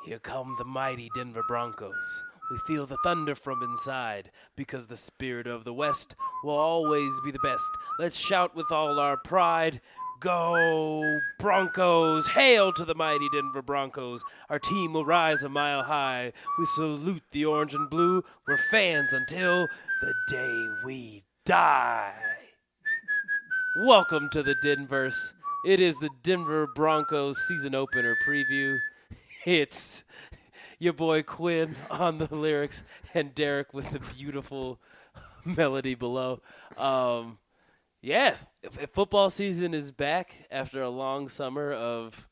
Here come the mighty Denver Broncos. We feel the thunder from inside, because the spirit of the West will always be the best. Let's shout with all our pride. Go Broncos! Hail to the mighty Denver Broncos! Our team will rise a mile high. We salute the orange and blue. We're fans until the day we die. Welcome to the Denverse. It is the Denver Broncos season opener preview. It's your boy Quinn on the lyrics and Derek with the beautiful melody below. If football season is back after a long summer of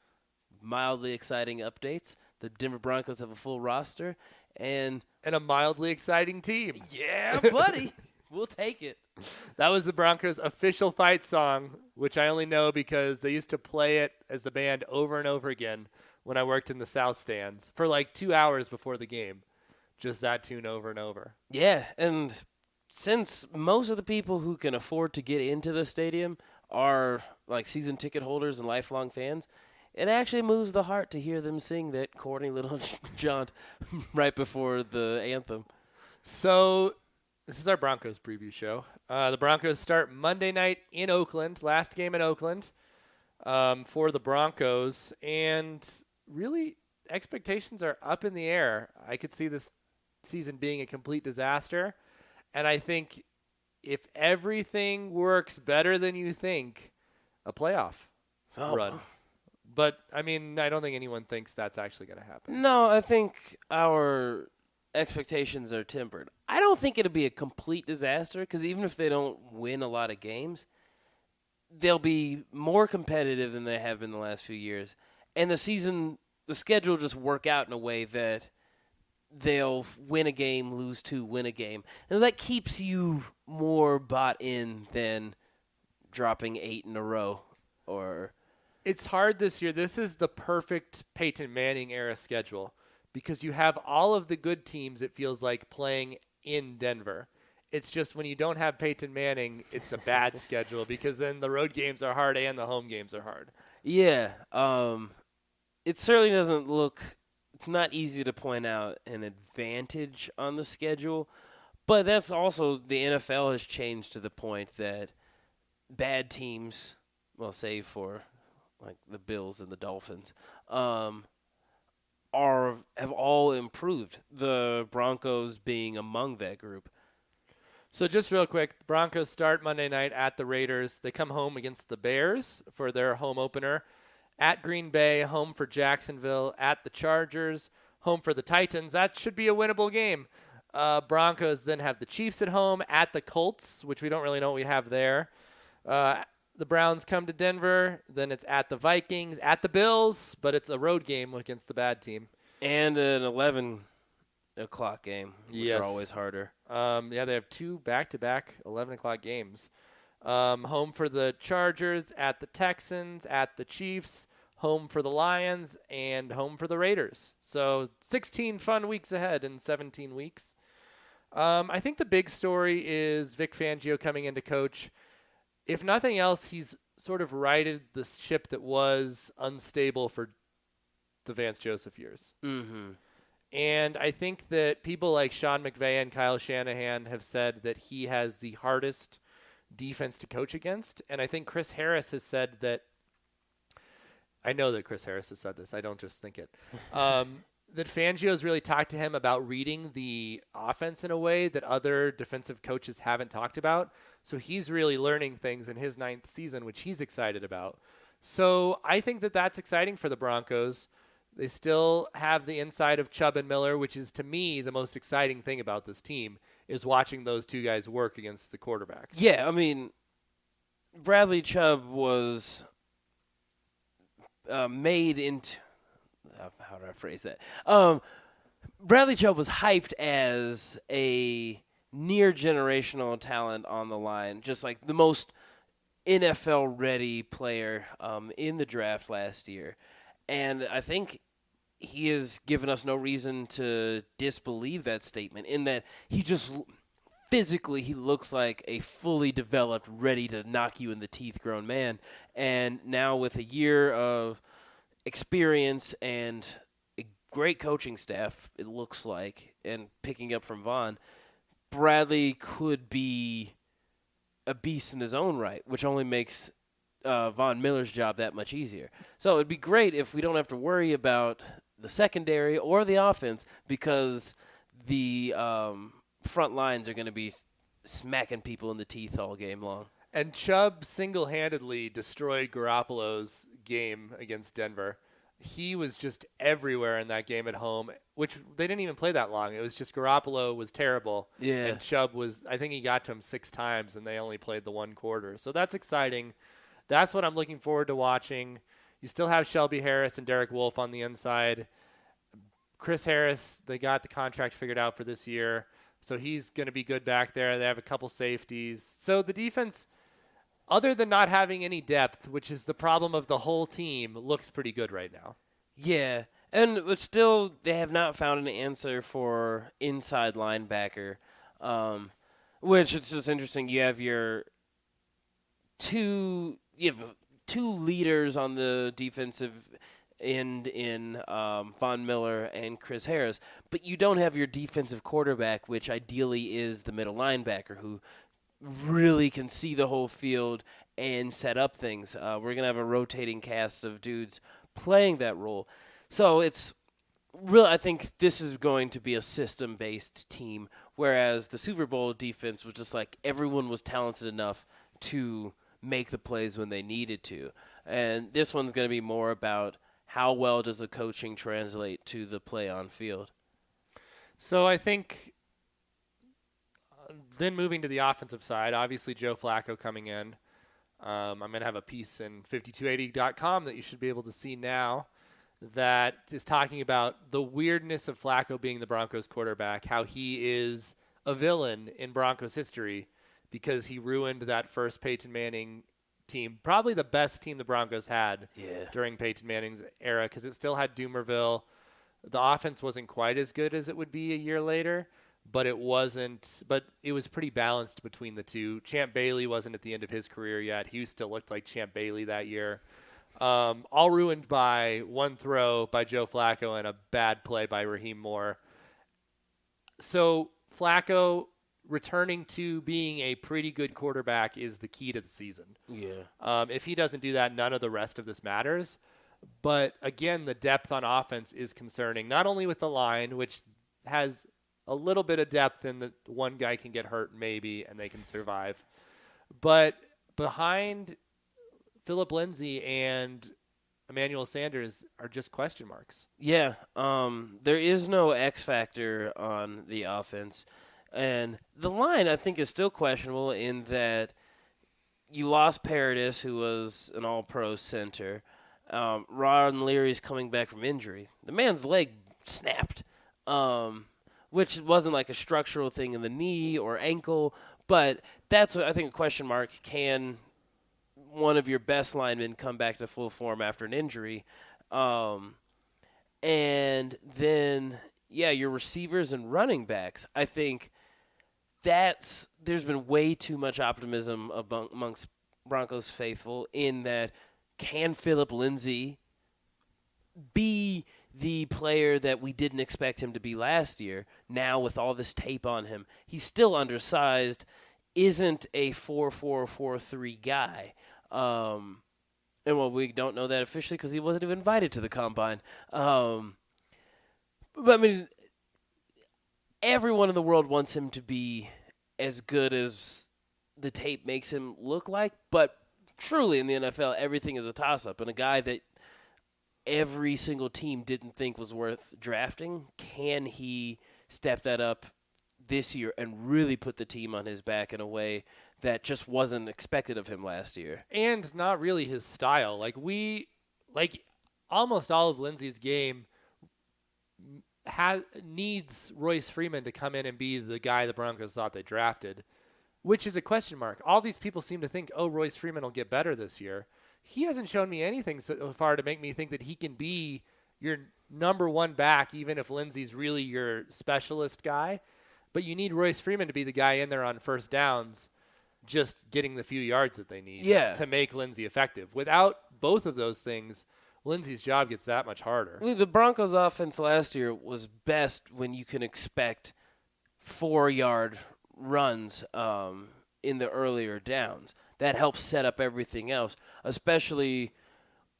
mildly exciting updates. The Denver Broncos have a full roster and a mildly exciting team. Yeah, buddy. We'll take it. That was the Broncos' official fight song, which I only know because they used to play it as the band over and over again when I worked in the South Stands for like 2 hours before the game. Just that tune over and over. Yeah, and since most of the people who can afford to get into the stadium are like season ticket holders and lifelong fans, it actually moves the heart to hear them sing that corny little jaunt right before the anthem. So this is our Broncos preview show. The Broncos start Monday night in Oakland, last game in Oakland for the Broncos. And really, expectations are up in the air. I could see this season being a complete disaster. And I think if everything works better than you think, a playoff run. But, I mean, I don't think anyone thinks that's actually going to happen. No, I think our expectations are tempered. I don't think it'll be a complete disaster because even if they don't win a lot of games, they'll be more competitive than they have been the last few years. And the schedule will just work out in a way that they'll win a game, lose two, win a game. And that keeps you more bought in than dropping 8 in a row. It's hard this year. This is the perfect Peyton Manning era schedule because you have all of the good teams, it feels like, playing in Denver. It's just when you don't have Peyton Manning, it's a bad schedule because then the road games are hard and the home games are hard. Yeah. It certainly doesn't look – it's not easy to point out an advantage on the schedule, but that's also – the NFL has changed to the point that bad teams, well, save for like the Bills and the Dolphins, have all improved, the Broncos being among that group. So just real quick, the Broncos start Monday night at the Raiders. They come home against the Bears for their home opener. At Green Bay, home for Jacksonville. At the Chargers, home for the Titans. That should be a winnable game. Broncos then have the Chiefs at home. At the Colts, which we don't really know what we have there. The Browns come to Denver. Then it's at the Vikings. At the Bills, but it's a road game against the bad team. And an 11 o'clock game, which are always harder. They have 2 back-to-back 11 o'clock games. Home for the Chargers, at the Texans, at the Chiefs, home for the Lions, and home for the Raiders. So 16 fun weeks ahead in 17 weeks. I think the big story is Vic Fangio coming in to coach. If nothing else, he's sort of righted the ship that was unstable for the Vance Joseph years. Mm-hmm. And I think that people like Sean McVay and Kyle Shanahan have said that he has the hardest defense to coach against. And I think Chris Harris has said that – I know that Chris Harris has said this. I don't just think it. That Fangio's really talked to him about reading the offense in a way that other defensive coaches haven't talked about. So he's really learning things in his 9th season, which he's excited about. So I think that that's exciting for the Broncos. They still have the inside of Chubb and Miller, which is, to me, the most exciting thing about this team, is watching those two guys work against the quarterbacks. Yeah, I mean, Bradley Chubb was made into – how do I phrase that? Bradley Chubb was hyped as a near-generational talent on the line, just like the most NFL-ready player in the draft last year. And I think he has given us no reason to disbelieve that statement in that he just physically he looks like a fully developed, ready to knock you in the teeth grown man. And now with a year of experience and a great coaching staff, it looks like, and picking up from Vaughn, Bradley could be a beast in his own right, which only makes Von Miller's job that much easier. So it'd be great if we don't have to worry about the secondary or the offense because the front lines are going to be smacking people in the teeth all game long. And Chubb single-handedly destroyed Garoppolo's game against Denver. He was just everywhere in that game at home, which they didn't even play that long. It was just Garoppolo was terrible. Yeah. And Chubb was, I think he got to him 6 times, and they only played the one quarter. So that's exciting. That's what I'm looking forward to watching. You still have Shelby Harris and Derek Wolfe on the inside. Chris Harris, they got the contract figured out for this year, so he's going to be good back there. They have a couple safeties. So the defense, other than not having any depth, which is the problem of the whole team, looks pretty good right now. Yeah, but still, they have not found an answer for inside linebacker, which it's just interesting. You have two leaders on the defensive end in Von Miller and Chris Harris, but you don't have your defensive quarterback, which ideally is the middle linebacker who really can see the whole field and set up things. We're going to have a rotating cast of dudes playing that role. So it's real. I think this is going to be a system-based team, whereas the Super Bowl defense was just like everyone was talented enough to make the plays when they needed to. And this one's going to be more about how well does the coaching translate to the play on field. So I think then moving to the offensive side, obviously Joe Flacco coming in. I'm going to have a piece in 5280.com that you should be able to see now that is talking about the weirdness of Flacco being the Broncos quarterback, how he is a villain in Broncos history because he ruined that first Peyton Manning team, probably the best team the Broncos had during Peyton Manning's era because it still had Doomerville. The offense wasn't quite as good as it would be a year later, but it was pretty balanced between the two. Champ Bailey wasn't at the end of his career yet. He still looked like Champ Bailey that year. All ruined by one throw by Joe Flacco and a bad play by Raheem Moore. So Flacco returning to being a pretty good quarterback is the key to the season. Yeah. If he doesn't do that, none of the rest of this matters. But again, the depth on offense is concerning, not only with the line, which has a little bit of depth in that one guy can get hurt maybe and they can survive, but behind Phillip Lindsay and Emmanuel Sanders are just question marks. Yeah. There is no X factor on the offense. And the line, I think, is still questionable in that you lost Paradis, who was an all-pro center. Ron Leary's coming back from injury. The man's leg snapped, which wasn't like a structural thing in the knee or ankle, but that's, I think, a question mark. Can one of your best linemen come back to full form after an injury? And then, your receivers and running backs, I think there's been way too much optimism amongst Broncos faithful in that can Phillip Lindsay be the player that we didn't expect him to be last year? Now with all this tape on him, he's still undersized, isn't a 4.4-4.3 guy. We don't know that officially because he wasn't even invited to the combine. But I mean, everyone in the world wants him to be as good as the tape makes him look like, but truly in the NFL, everything is a toss-up. And a guy that every single team didn't think was worth drafting, can he step that up this year and really put the team on his back in a way that just wasn't expected of him last year? And not really his style. Almost all of Lindsay's game needs Royce Freeman to come in and be the guy the Broncos thought they drafted, which is a question mark. All these people seem to think, Royce Freeman will get better this year. He hasn't shown me anything so far to make me think that he can be your number one back, even if Lindsay's really your specialist guy. But you need Royce Freeman to be the guy in there on first downs, just getting the few yards that they need to make Lindsay effective. Without both of those things, Lindsey's job gets that much harder. I mean, the Broncos' offense last year was best when you can expect 4-yard runs in the earlier downs. That helps set up everything else, especially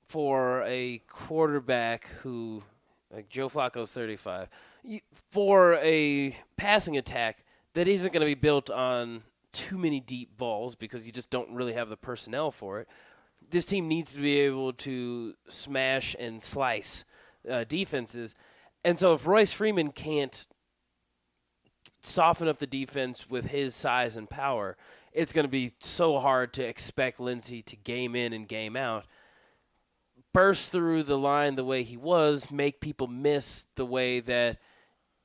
for a quarterback who, like Joe Flacco's 35, for a passing attack that isn't going to be built on too many deep balls because you just don't really have the personnel for it. This team needs to be able to smash and slice defenses. And so if Royce Freeman can't soften up the defense with his size and power, it's going to be so hard to expect Lindsey to game in and game out. Burst through the line the way he was, make people miss the way that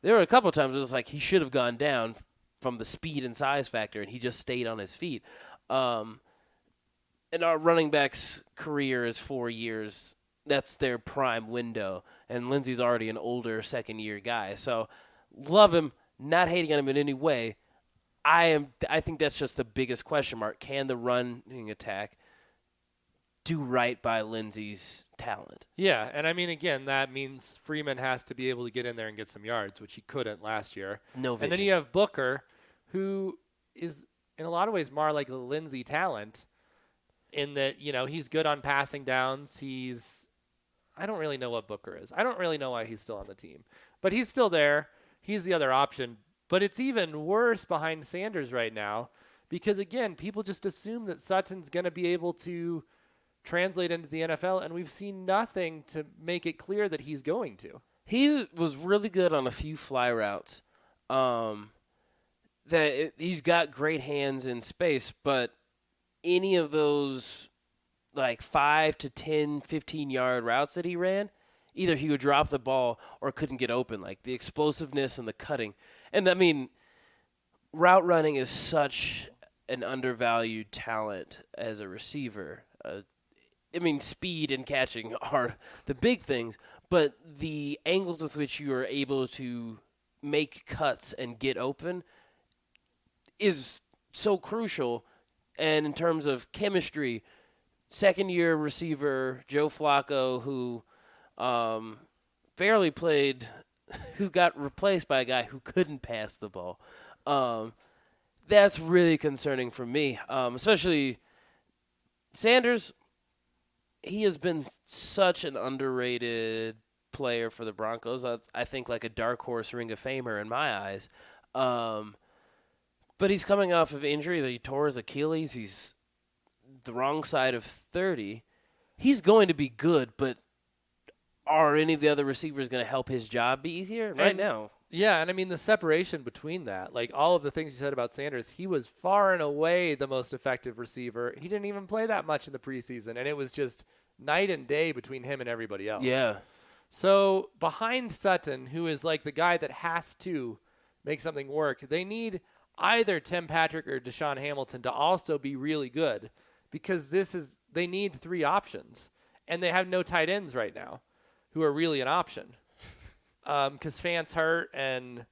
there were a couple of times it was like he should have gone down from the speed and size factor, and he just stayed on his feet. And our running back's career is 4 years. That's their prime window. And Lindsey's already an older second-year guy. So love him, not hating on him in any way. I think that's just the biggest question mark. Can the running attack do right by Lindsey's talent? Yeah, and I mean, again, that means Freeman has to be able to get in there and get some yards, which he couldn't last year. No vision. And then you have Booker, who is in a lot of ways more like a Lindsey talent in that, he's good on passing downs. I don't really know what Booker is. I don't really know why he's still on the team. But he's still there. He's the other option. But it's even worse behind Sanders right now because, again, people just assume that Sutton's going to be able to translate into the NFL, and we've seen nothing to make it clear that he's going to. He was really good on a few fly routes. He's got great hands in space, but any of those like 5 to 10, 15-yard routes that he ran, either he would drop the ball or couldn't get open, like the explosiveness and the cutting. And, I mean, route running is such an undervalued talent as a receiver. Speed and catching are the big things, but the angles with which you are able to make cuts and get open is so crucial. And in terms of chemistry, second-year receiver Joe Flacco, who barely played, who got replaced by a guy who couldn't pass the ball, that's really concerning for me, especially Sanders. He has been such an underrated player for the Broncos. I think like a dark horse Ring of Famer in my eyes. But he's coming off of injury that he tore his Achilles. He's the wrong side of 30. He's going to be good, but are any of the other receivers going to help his job be easier? Right now. Yeah, and I mean the separation between that, like all of the things you said about Sanders, he was far and away the most effective receiver. He didn't even play that much in the preseason, and it was just night and day between him and everybody else. Yeah. So behind Sutton, who is like the guy that has to make something work, they need either Tim Patrick or Deshaun Hamilton to also be really good because they need 3 options, and they have no tight ends right now who are really an option. Because Fant's hurt and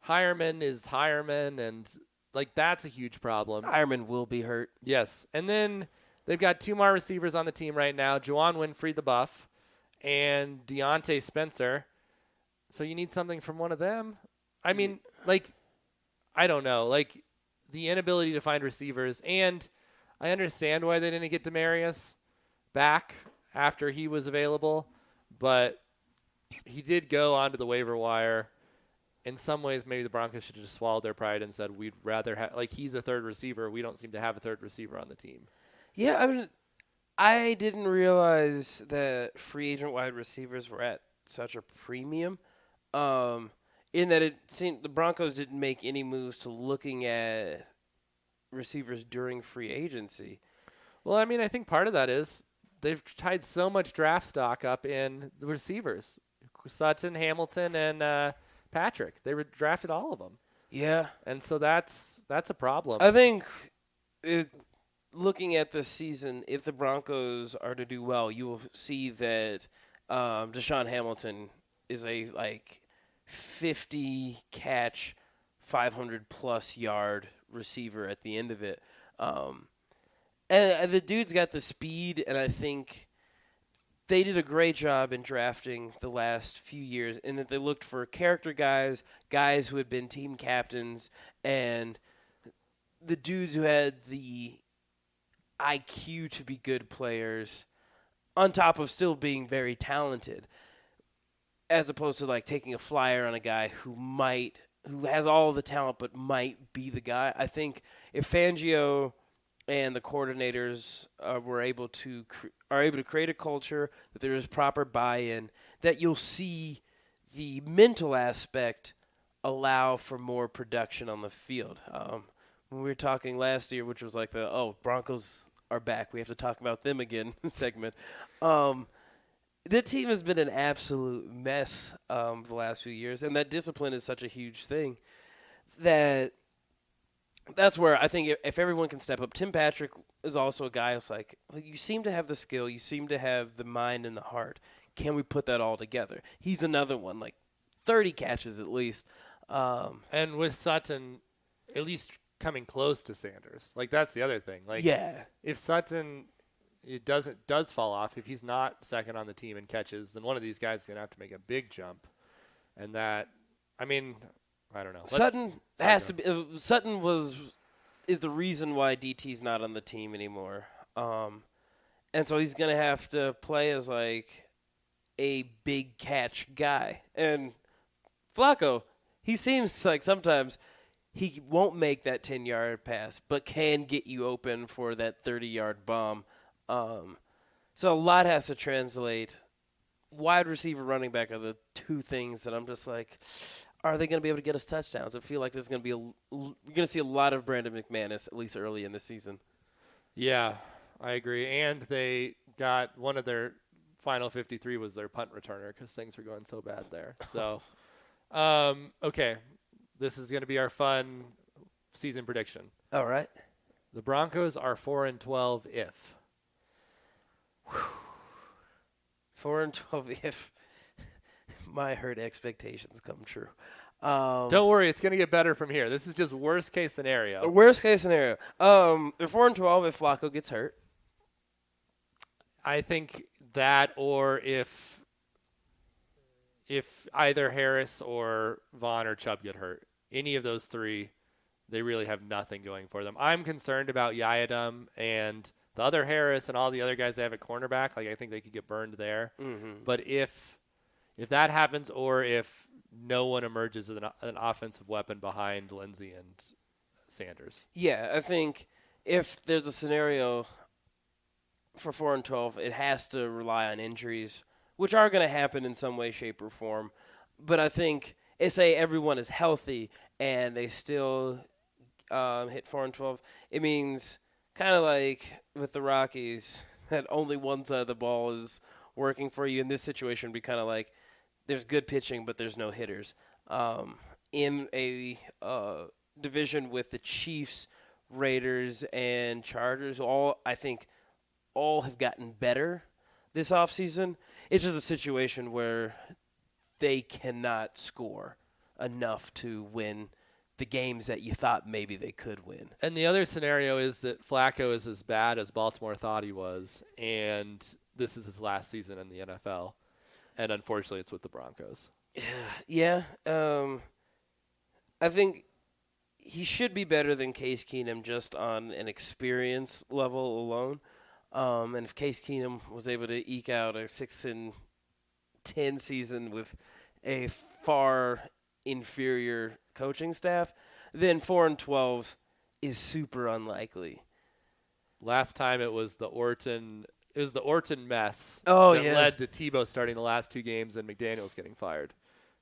Hireman is Hireman, and like that's a huge problem. Hireman will be hurt. Yes, and then they've got 2 more receivers on the team right now: Juwan Winfrey, the Buff, and Deontay Spencer. So you need something from one of them. I mean, I don't know, the inability to find receivers, and I understand why they didn't get Demaryius back after he was available, but he did go onto the waiver wire. In some ways, maybe the Broncos should have just swallowed their pride and said, we'd rather have, he's a third receiver. We don't seem to have a third receiver on the team. Yeah, I mean, I didn't realize that free agent wide receivers were at such a premium. In that it seemed the Broncos didn't make any moves to looking at receivers during free agency. Well, I mean, I think part of that is they've tied so much draft stock up in the receivers. Sutton, Hamilton, and Patrick. They drafted all of them. Yeah. And so that's a problem. I think looking at this season, if the Broncos are to do well, you will see that Deshaun Hamilton is a 50-catch, 500-plus yard receiver at the end of it. And the dude's got the speed, and I think they did a great job in drafting the last few years in that they looked for character guys, guys who had been team captains, and the dudes who had the IQ to be good players on top of still being very talented, as opposed to like taking a flyer on a guy who has all the talent but might be the guy. I think if Fangio and the coordinators are able to create a culture that there is proper buy-in, that you'll see the mental aspect allow for more production on the field. When we were talking last year, which was like Broncos are back, we have to talk about them again segment. The team has been an absolute mess the last few years, and that discipline is such a huge thing that's where I think if everyone can step up. Tim Patrick is also a guy who's like, well, you seem to have the skill, you seem to have the mind and the heart. Can we put that all together? He's another one, like 30 catches at least. And with Sutton, at least coming close to Sanders. Like, that's the other thing. Like, yeah. If Sutton does fall off, if he's not second on the team in catches, then one of these guys is going to have to make a big jump. And that, I mean, I don't know. Sutton is the reason why DT's not on the team anymore. And so he's going to have to play as like a big catch guy. And Flacco, he seems like sometimes he won't make that 10-yard pass, but can get you open for that 30-yard bomb. So a lot has to translate. Wide receiver, running back are the two things that I'm just like, are they going to be able to get us touchdowns? I feel like there's going to be we're going to see a lot of Brandon McManus, at least early in the season. Yeah, I agree. And they got one of their final 53 was their punt returner because things were going so bad there. So, okay, this is going to be our fun season prediction. All right. The Broncos are 4-12 if. 4-12 if my hurt expectations come true. Don't worry, it's going to get better from here. This is just worst case scenario. Worst case scenario. They're 4-12 if Flacco gets hurt. I think that, or if either Harris or Vaughn or Chubb get hurt, any of those three, they really have nothing going for them. I'm concerned about Yiadom and the other Harris and all the other guys they have at cornerback. Like, I think they could get burned there. Mm-hmm. But if that happens, or if no one emerges as an offensive weapon behind Lindsey and Sanders. Yeah, I think if there's a scenario for 4-12, it has to rely on injuries, which are going to happen in some way, shape, or form. But I think, say everyone is healthy and they still hit 4-12, it means kind of like with the Rockies that only one side of the ball is working for you. In this situation, it'd be kind of like there's good pitching, but there's no hitters. In a division with the Chiefs, Raiders, and Chargers, I think all have gotten better this offseason. It's just a situation where they cannot score enough to win the games that you thought maybe they could win. And the other scenario is that Flacco is as bad as Baltimore thought he was, and this is his last season in the NFL. And unfortunately, it's with the Broncos. Yeah. I think he should be better than Case Keenum just on an experience level alone. And if Case Keenum was able to eke out a 6-10 season with a far inferior coaching staff, then 4-12 is super unlikely. Last time it was the Orton mess that led to Tebow starting the last two games and McDaniels getting fired.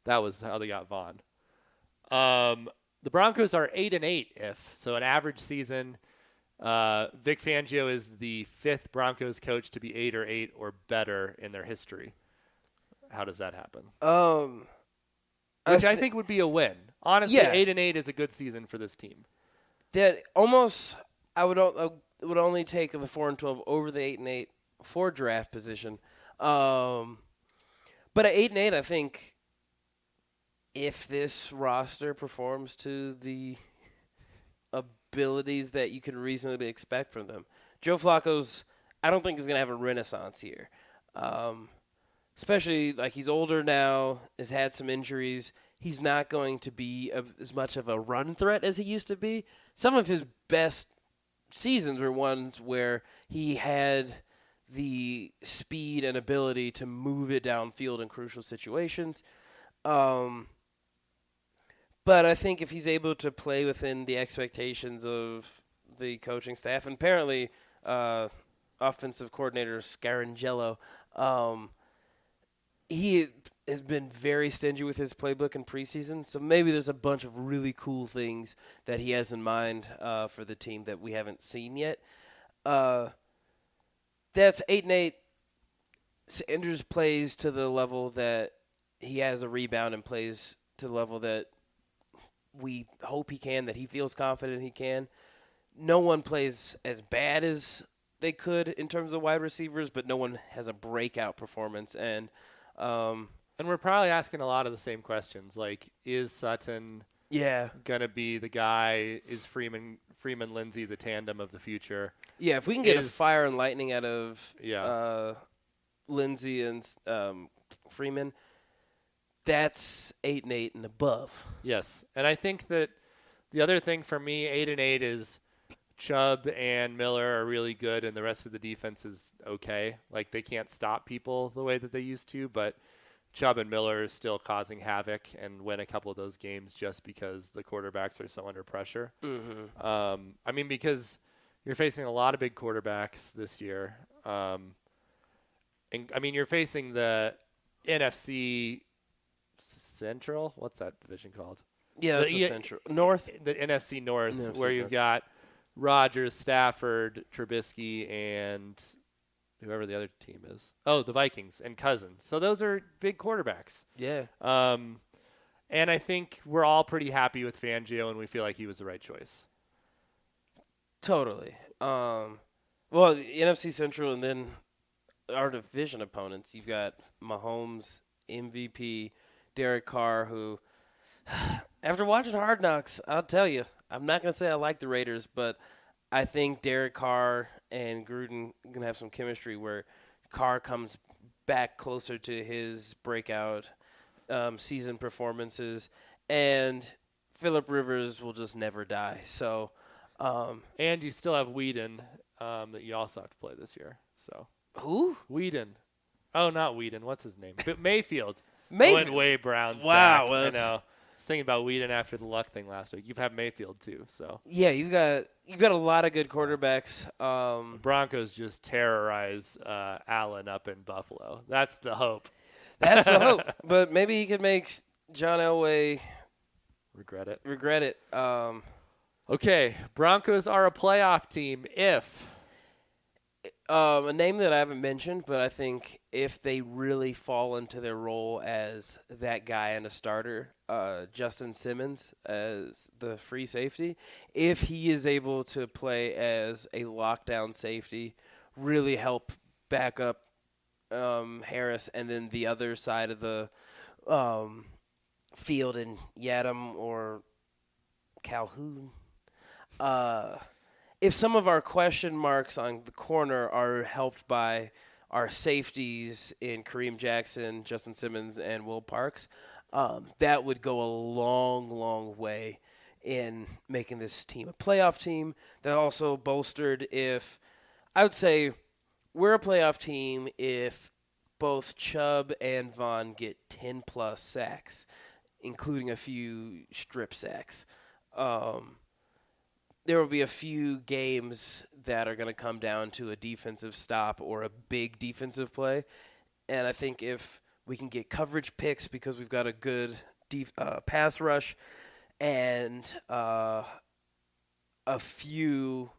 That was how they got Vaughn. The Broncos are 8-8 so an average season. Vic Fangio is the fifth Broncos coach to be 8 or better in their history. How does that happen? Which I think would be a win. Honestly, 8-8 is a good season for this team. That almost, I would only take the 4-12 over the 8-8 for draft position. But at 8-8, I think if this roster performs to the abilities that you can reasonably expect from them, Joe Flacco's, I don't think is going to have a renaissance year. Especially like he's older now, has had some injuries. He's not going to be as much of a run threat as he used to be. Some of his best seasons were ones where he had the speed and ability to move it downfield in crucial situations. But I think if he's able to play within the expectations of the coaching staff, and apparently offensive coordinator Scarangello, he has been very stingy with his playbook in preseason. So maybe there's a bunch of really cool things that he has in mind for the team that we haven't seen yet. That's 8-8. Sanders plays to the level that he has a rebound and plays to the level that we hope he can, that he feels confident he can. No one plays as bad as they could in terms of wide receivers, but no one has a breakout performance. And we're probably asking a lot of the same questions, like, is Sutton going to be the guy? Is Freeman Lindsay the tandem of the future? Yeah, if we can get a fire and lightning out of Lindsay and Freeman, that's 8-8 and above. Yes, and I think that the other thing for me, 8-8, is Chubb and Miller are really good, and the rest of the defense is okay. Like, they can't stop people the way that they used to, but Chubb and Miller are still causing havoc and win a couple of those games just because the quarterbacks are so under pressure. Mm-hmm. I mean, because you're facing a lot of big quarterbacks this year. And I mean, you're facing the NFC Central. What's that division called? Yeah, that's the Central. North. The NFC North, NFC where you've got Rodgers, Stafford, Trubisky, and whoever the other team is. Oh, the Vikings and Cousins. So those are big quarterbacks. Yeah. And I think we're all pretty happy with Fangio, and we feel like he was the right choice. Totally. Well, the NFC Central and then our division opponents. You've got Mahomes, MVP, Derek Carr, who, after watching Hard Knocks, I'll tell you, I'm not going to say I like the Raiders, but I think Derek Carr and Gruden are going to have some chemistry where Carr comes back closer to his breakout season performances, and Phillip Rivers will just never die. So, and you still have Whedon that you also have to play this year. So who? Whedon. Oh, not Whedon. What's his name? Mayfield. Mayfield. Way Brown's wow, back. well, I know. I was thinking about Whedon after the luck thing last week. You've had Mayfield too, so yeah, you've got a lot of good quarterbacks. Broncos just terrorize Allen up in Buffalo. That's the hope. That's the hope. But maybe he could make John Elway regret it. Okay, Broncos are a playoff team if a name that I haven't mentioned, but I think if they really fall into their role as that guy and a starter, Justin Simmons as the free safety, if he is able to play as a lockdown safety, really help back up Harris, and then the other side of the field in Yadam or Calhoun. If some of our question marks on the corner are helped by our safeties in Kareem Jackson, Justin Simmons, and Will Parks, that would go a long, long way in making this team a playoff team. That also bolstered if – I would say we're a playoff team if both Chubb and Vaughn get 10-plus sacks, including a few strip sacks. There will be a few games that are going to come down to a defensive stop or a big defensive play. And I think if we can get coverage picks because we've got a good pass rush and a few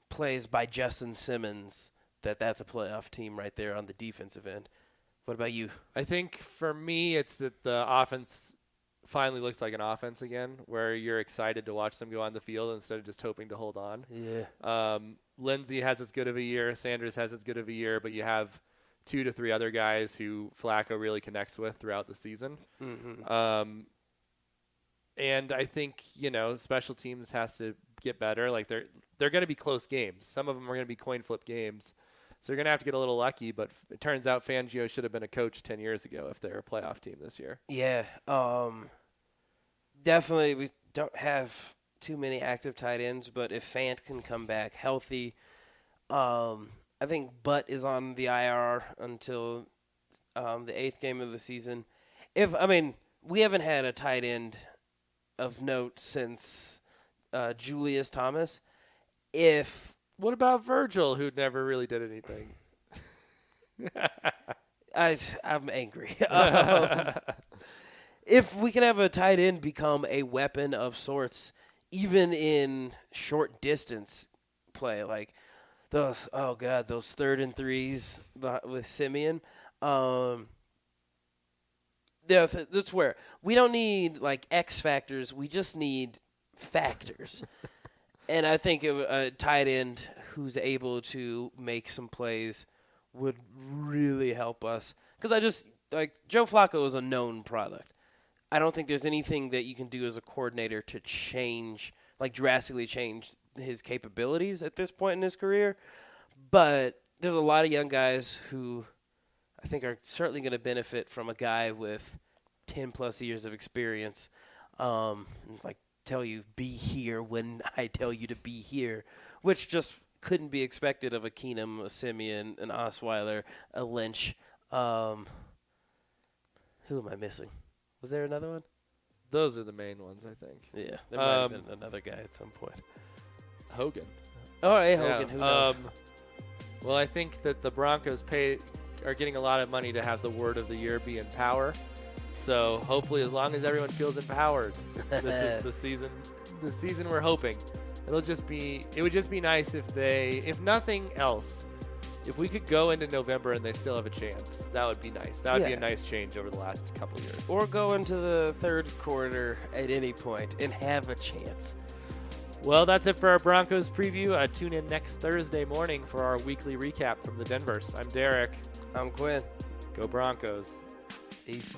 plays by Justin Simmons, that's a playoff team right there on the defensive end. What about you? I think for me it's that the offense finally looks like an offense again, where you're excited to watch them go on the field instead of just hoping to hold on. Yeah. Lindsey has as good of a year. Sanders has as good of a year, but you have 2 to 3 other guys who Flacco really connects with throughout the season. Mm-hmm. And I think, special teams has to get better. Like they're going to be close games. Some of them are going to be coin flip games. So you're going to have to get a little lucky, but it turns out Fangio should have been a coach 10 years ago if they're a playoff team this year. Yeah, definitely we don't have too many active tight ends, but if Fant can come back healthy, I think Butt is on the IR until the 8th game of the season. We haven't had a tight end of note since Julius Thomas. What about Virgil, who never really did anything? I'm angry. If we can have a tight end become a weapon of sorts, even in short distance play, like those 3rd and 3s with Simeon. That's where we don't need like X factors. We just need factors. And I think a tight end who's able to make some plays would really help us. Because Joe Flacco is a known product. I don't think there's anything that you can do as a coordinator to drastically change his capabilities at this point in his career. But there's a lot of young guys who I think are certainly going to benefit from a guy with 10-plus years of experience. Tell you, be here when I tell you to be here, which just couldn't be expected of a Keenum, a Simeon, an Osweiler, a Lynch. Who am I missing? Was there another one? Those are the main ones, I think. Yeah, there might have been another guy at some point. Hogan. Oh, hey, Hogan. Who knows? Well, I think that the Broncos are getting a lot of money to have the word of the year be empower. So hopefully, as long as everyone feels empowered, this is the season we're hoping. It would just be nice if nothing else, if we could go into November and they still have a chance. That would be nice. That would be a nice change over the last couple of years. Or go into the third quarter at any point and have a chance. Well, that's it for our Broncos preview. Tune in next Thursday morning for our weekly recap from the Denverse. I'm Derek. I'm Quinn. Go Broncos. Peace.